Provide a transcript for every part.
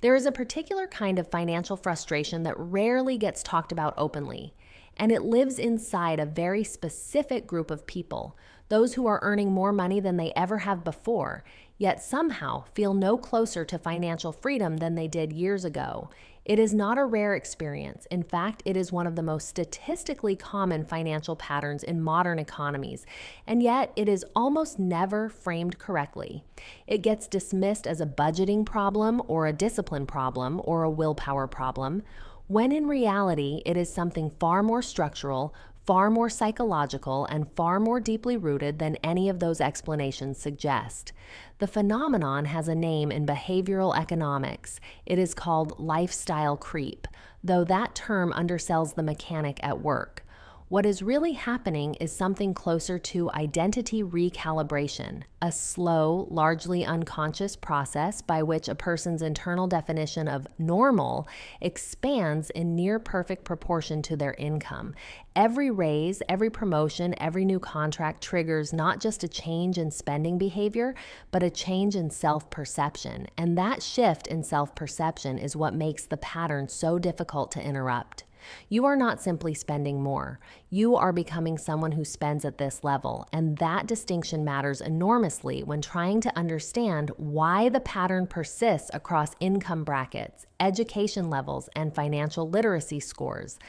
There is a particular kind of financial frustration that rarely gets talked about openly, and it lives inside a very specific group of people, those who are earning more money than they ever have before, yet somehow feel no closer to financial freedom than they did years ago. It is not a rare experience. In fact, it is one of the most statistically common financial patterns in modern economies, and yet it is almost never framed correctly. It gets dismissed as a budgeting problem or a discipline problem or a willpower problem, when in reality it is something far more structural, far more psychological, and far more deeply rooted than any of those explanations suggest. The phenomenon has a name in behavioral economics. It is called lifestyle creep, though that term undersells the mechanic at work. What is really happening is something closer to identity recalibration, a slow, largely unconscious process by which a person's internal definition of normal expands in near perfect proportion to their income. Every raise, every promotion, every new contract triggers not just a change in spending behavior, but a change in self-perception. And that shift in self-perception is what makes the pattern so difficult to interrupt. You are not simply spending more. You are becoming someone who spends at this level, and that distinction matters enormously when trying to understand why the pattern persists across income brackets, education levels, and financial literacy scores.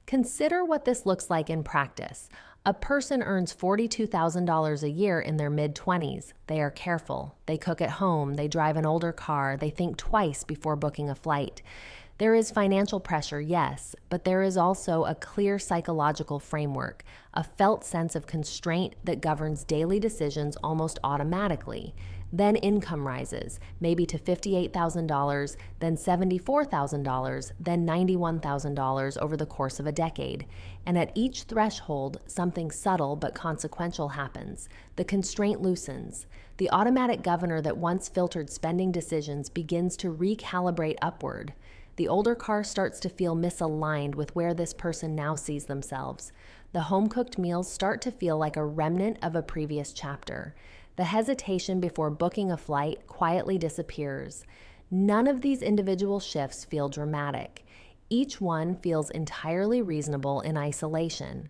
Consider what this looks like in practice. A person earns $42,000 a year in their mid-20s. They are careful. They cook at home. They drive an older car. They think twice before booking a flight. There is financial pressure, yes, but there is also a clear psychological framework, a felt sense of constraint that governs daily decisions almost automatically. Then income rises, maybe to $58,000, then $74,000, then $91,000 over the course of a decade. And at each threshold, something subtle but consequential happens. The constraint loosens. The automatic governor that once filtered spending decisions begins to recalibrate upward. The older car starts to feel misaligned with where this person now sees themselves. The home-cooked meals start to feel like a remnant of a previous chapter. The hesitation before booking a flight quietly disappears. None of these individual shifts feel dramatic. Each one feels entirely reasonable in isolation.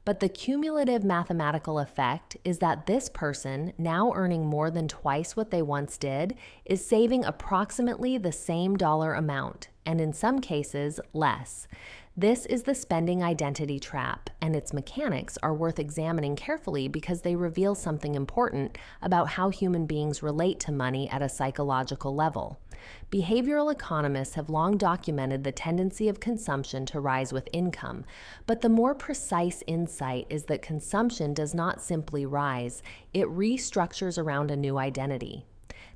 But the cumulative mathematical effect is that this person, now earning more than twice what they once did, is saving approximately the same dollar amount, and in some cases, less. This is the spending identity trap, and its mechanics are worth examining carefully because they reveal something important about how human beings relate to money at a psychological level. Behavioral economists have long documented the tendency of consumption to rise with income, but the more precise insight is that consumption does not simply rise, it restructures around a new identity.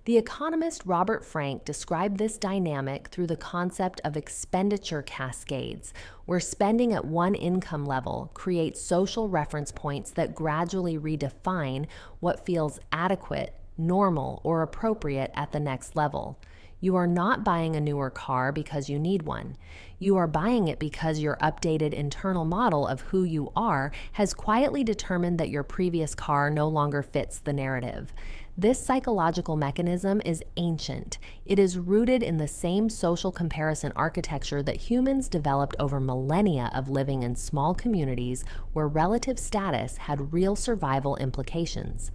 The economist Robert Frank described this dynamic through the concept of expenditure cascades, where spending at one income level creates social reference points that gradually redefine what feels adequate, normal, or appropriate at the next level. You are not buying a newer car because you need one. You are buying it because your updated internal model of who you are has quietly determined that your previous car no longer fits the narrative. This psychological mechanism is ancient. It is rooted in the same social comparison architecture that humans developed over millennia of living in small communities where relative status had real survival implications.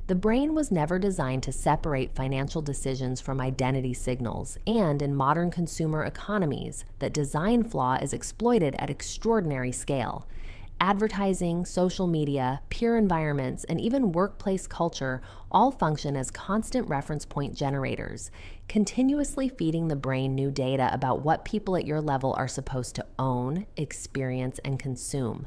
The brain was never designed to separate financial decisions from identity signals, and in modern consumer economies, that design flaw is exploited at extraordinary scale. Advertising, social media, peer environments, and even workplace culture all function as constant reference point generators, continuously feeding the brain new data about what people at your level are supposed to own, experience, and consume.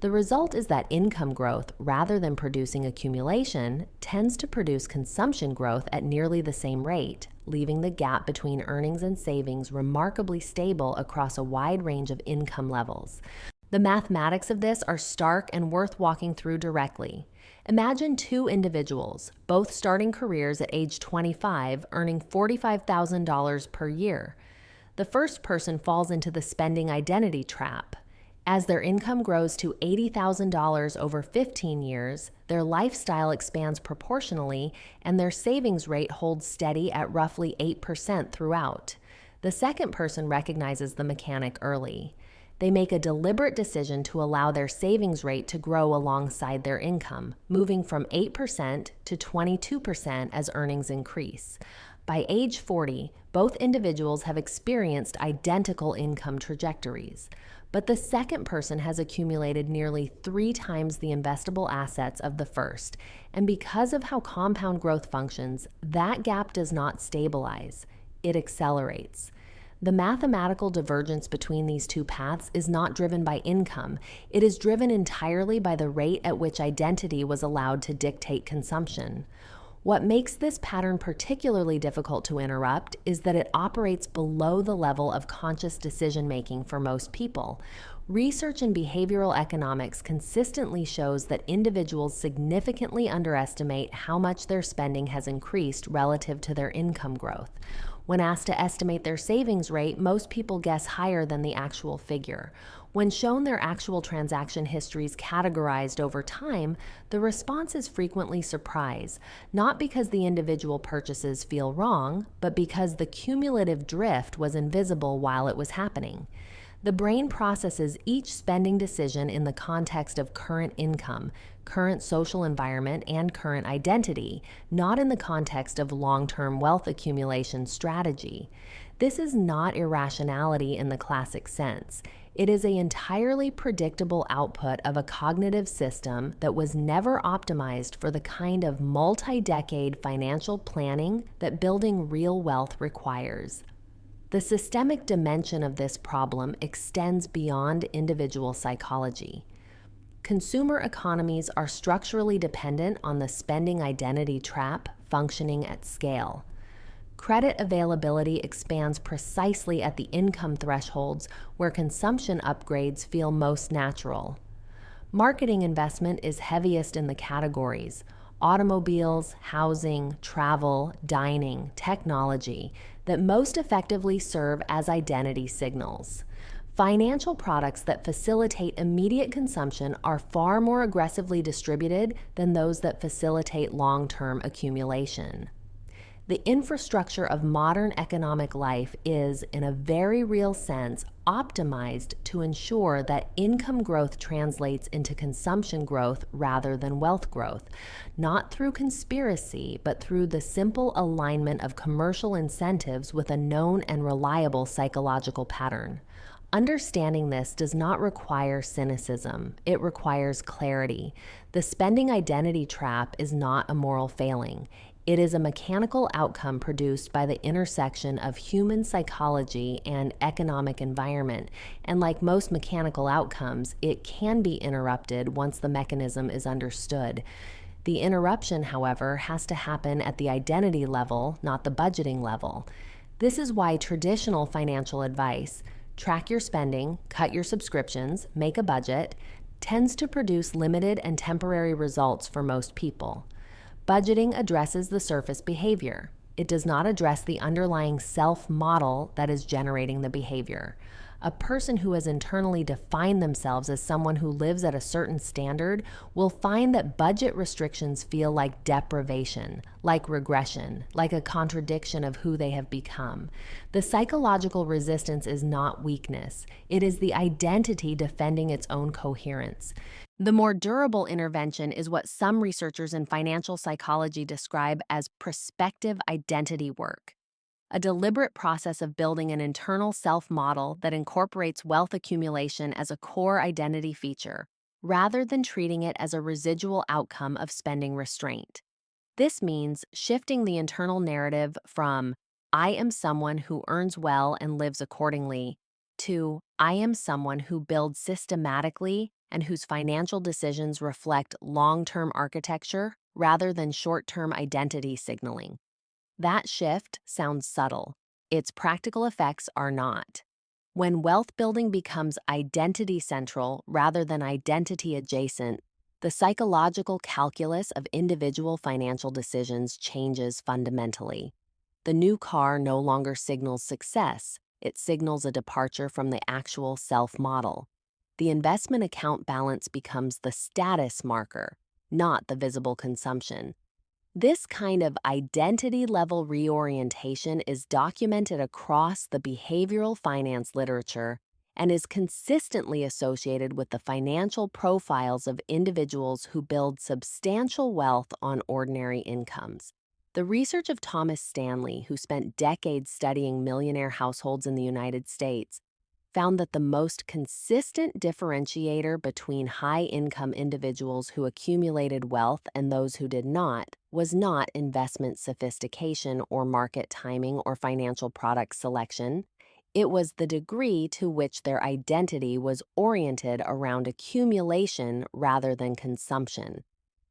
The result is that income growth, rather than producing accumulation, tends to produce consumption growth at nearly the same rate, leaving the gap between earnings and savings remarkably stable across a wide range of income levels. The mathematics of this are stark and worth walking through directly. Imagine two individuals, both starting careers at age 25, earning $45,000 per year. The first person falls into the spending identity trap. As their income grows to $80,000 over 15 years, their lifestyle expands proportionally, and their savings rate holds steady at roughly 8% throughout. The second person recognizes the mechanic early. They make a deliberate decision to allow their savings rate to grow alongside their income, moving from 8% to 22% as earnings increase. By age 40, both individuals have experienced identical income trajectories. But the second person has accumulated nearly 3 times the investable assets of the first. And because of how compound growth functions, that gap does not stabilize, it accelerates. The mathematical divergence between these two paths is not driven by income. It is driven entirely by the rate at which identity was allowed to dictate consumption. What makes this pattern particularly difficult to interrupt is that it operates below the level of conscious decision making for most people. Research in behavioral economics consistently shows that individuals significantly underestimate how much their spending has increased relative to their income growth. When asked to estimate their savings rate, most people guess higher than the actual figure. When shown their actual transaction histories categorized over time, the response is frequently surprise, not because the individual purchases feel wrong, but because the cumulative drift was invisible while it was happening. The brain processes each spending decision in the context of current income, current social environment, and current identity, not in the context of long-term wealth accumulation strategy. This is not irrationality in the classic sense. It is an entirely predictable output of a cognitive system that was never optimized for the kind of multi-decade financial planning that building real wealth requires. The systemic dimension of this problem extends beyond individual psychology. Consumer economies are structurally dependent on the spending identity trap functioning at scale. Credit availability expands precisely at the income thresholds where consumption upgrades feel most natural. Marketing investment is heaviest in the categories: automobiles, housing, travel, dining, technology, that most effectively serve as identity signals. Financial products that facilitate immediate consumption are far more aggressively distributed than those that facilitate long-term accumulation. The infrastructure of modern economic life is, in a very real sense, optimized to ensure that income growth translates into consumption growth rather than wealth growth, not through conspiracy, but through the simple alignment of commercial incentives with a known and reliable psychological pattern. Understanding this does not require cynicism. It requires clarity. The spending identity trap is not a moral failing. It is a mechanical outcome produced by the intersection of human psychology and economic environment, and like most mechanical outcomes, it can be interrupted once the mechanism is understood. The interruption, however, has to happen at the identity level, not the budgeting level. This is why traditional financial advice, track your spending, cut your subscriptions, make a budget, tends to produce limited and temporary results for most people. Budgeting addresses the surface behavior. It does not address the underlying self-model that is generating the behavior. A person who has internally defined themselves as someone who lives at a certain standard will find that budget restrictions feel like deprivation, like regression, like a contradiction of who they have become. The psychological resistance is not weakness. It is the identity defending its own coherence. The more durable intervention is what some researchers in financial psychology describe as prospective identity work, a deliberate process of building an internal self-model that incorporates wealth accumulation as a core identity feature, rather than treating it as a residual outcome of spending restraint. This means shifting the internal narrative from "I am someone who earns well and lives accordingly" to "I am someone who builds systematically and whose financial decisions reflect long-term architecture rather than short-term identity signaling." That shift sounds subtle. Its practical effects are not. When wealth building becomes identity central rather than identity adjacent, the psychological calculus of individual financial decisions changes fundamentally. The new car no longer signals success, it signals a departure from the actual self-model. The investment account balance becomes the status marker, not the visible consumption. This kind of identity level reorientation is documented across the behavioral finance literature and is consistently associated with the financial profiles of individuals who build substantial wealth on ordinary incomes. The research of Thomas Stanley, who spent decades studying millionaire households in the United States, found that the most consistent differentiator between high-income individuals who accumulated wealth and those who did not was not investment sophistication or market timing or financial product selection. It was the degree to which their identity was oriented around accumulation rather than consumption.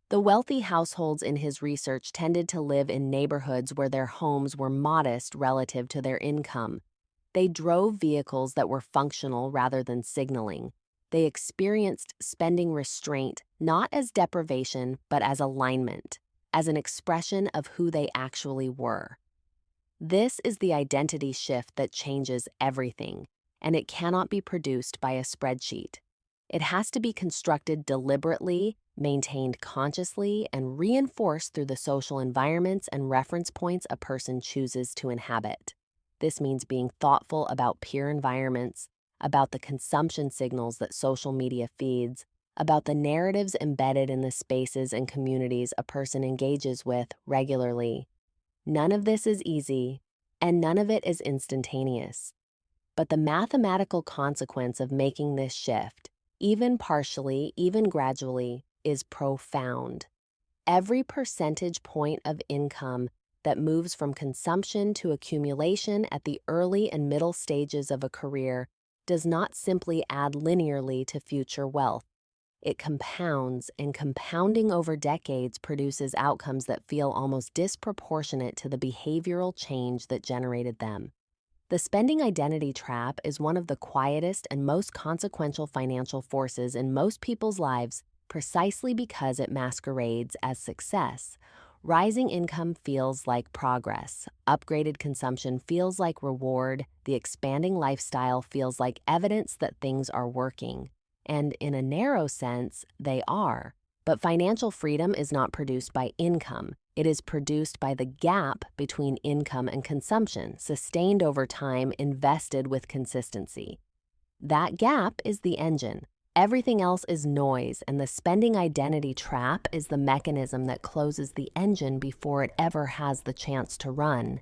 The wealthy households in his research tended to live in neighborhoods where their homes were modest relative to their income. They drove vehicles that were functional rather than signaling. They experienced spending restraint not as deprivation, but as alignment, as an expression of who they actually were. This is the identity shift that changes everything, and it cannot be produced by a spreadsheet. It has to be constructed deliberately, maintained consciously, and reinforced through the social environments and reference points a person chooses to inhabit. This means being thoughtful about peer environments, about the consumption signals that social media feeds, about the narratives embedded in the spaces and communities a person engages with regularly. None of this is easy, and none of it is instantaneous. But the mathematical consequence of making this shift, even partially, even gradually, is profound. Every percentage point of income that moves from consumption to accumulation at the early and middle stages of a career does not simply add linearly to future wealth. It compounds, and compounding over decades produces outcomes that feel almost disproportionate to the behavioral change that generated them. The spending identity trap is one of the quietest and most consequential financial forces in most people's lives precisely because it masquerades as success. Rising income feels like progress. Upgraded consumption feels like reward. The expanding lifestyle feels like evidence that things are working. And in a narrow sense, they are. But financial freedom is not produced by income. It is produced by the gap between income and consumption, sustained over time, invested with consistency. That gap is the engine. Everything else is noise, and the spending identity trap is the mechanism that closes the engine before it ever has the chance to run.